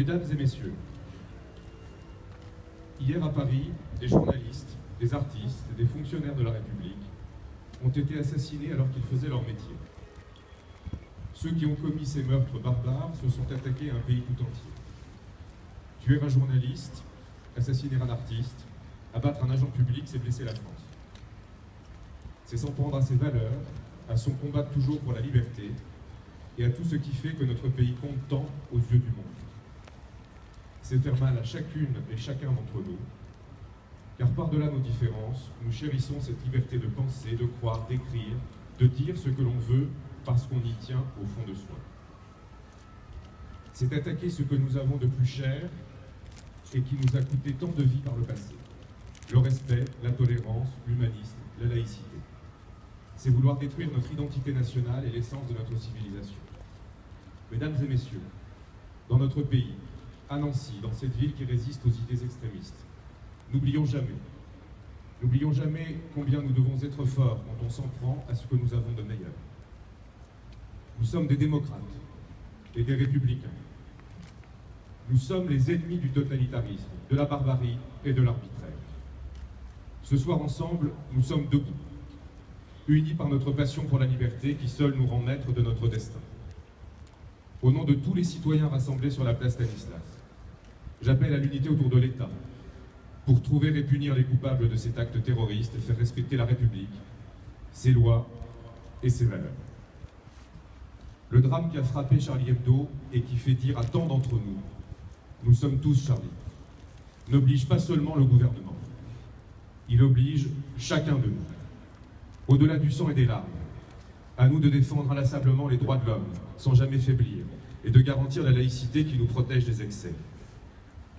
Mesdames et messieurs, hier à Paris, des journalistes, des artistes et des fonctionnaires de la République ont été assassinés alors qu'ils faisaient leur métier. Ceux qui ont commis ces meurtres barbares se sont attaqués à un pays tout entier. Tuer un journaliste, assassiner un artiste, abattre un agent public, c'est blesser la France. C'est s'en prendre à ses valeurs, à son combat toujours pour la liberté et à tout ce qui fait que notre pays compte tant aux yeux du monde. C'est faire mal à chacune et chacun d'entre nous, car par-delà nos différences, nous chérissons cette liberté de penser, de croire, d'écrire, de dire ce que l'on veut parce qu'on y tient au fond de soi. C'est attaquer ce que nous avons de plus cher et qui nous a coûté tant de vies par le passé. Le respect, la tolérance, l'humanisme, la laïcité. C'est vouloir détruire notre identité nationale et l'essence de notre civilisation. Mesdames et messieurs, dans notre pays, à Nancy, dans cette ville qui résiste aux idées extrémistes, n'oublions jamais combien nous devons être forts quand on s'en prend à ce que nous avons de meilleur. Nous sommes des démocrates et des républicains. Nous sommes les ennemis du totalitarisme, de la barbarie et de l'arbitraire. Ce soir ensemble, nous sommes debout, unis par notre passion pour la liberté qui seule nous rend maîtres de notre destin. Au nom de tous les citoyens rassemblés sur la place Stanislas, j'appelle à l'unité autour de l'État pour trouver et punir les coupables de cet acte terroriste et faire respecter la République, ses lois et ses valeurs. Le drame qui a frappé Charlie Hebdo et qui fait dire à tant d'entre nous « Nous sommes tous Charlie » n'oblige pas seulement le gouvernement, il oblige chacun de nous. Au-delà du sang et des larmes, à nous de défendre inlassablement les droits de l'homme sans jamais faiblir et de garantir la laïcité qui nous protège des excès.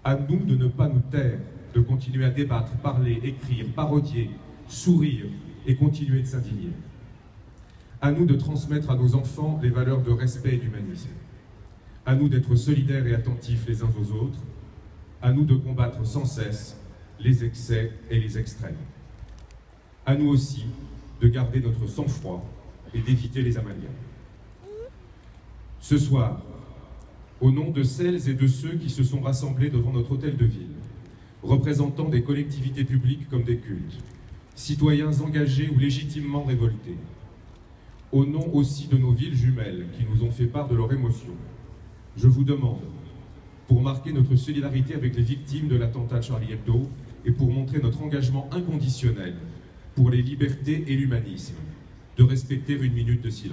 À nous de ne pas nous taire, de continuer à débattre, parler, écrire, parodier, sourire et continuer de s'indigner. À nous de transmettre à nos enfants les valeurs de respect et d'humanisme. À nous d'être solidaires et attentifs les uns aux autres. À nous de combattre sans cesse les excès et les extrêmes. À nous aussi de garder notre sang-froid et d'éviter les amalgames. Ce soir, au nom de celles et de ceux qui se sont rassemblés devant notre hôtel de ville, représentant des collectivités publiques comme des cultes, citoyens engagés ou légitimement révoltés, au nom aussi de nos villes jumelles qui nous ont fait part de leur émotion, je vous demande, pour marquer notre solidarité avec les victimes de l'attentat de Charlie Hebdo et pour montrer notre engagement inconditionnel pour les libertés et l'humanisme, de respecter une minute de silence.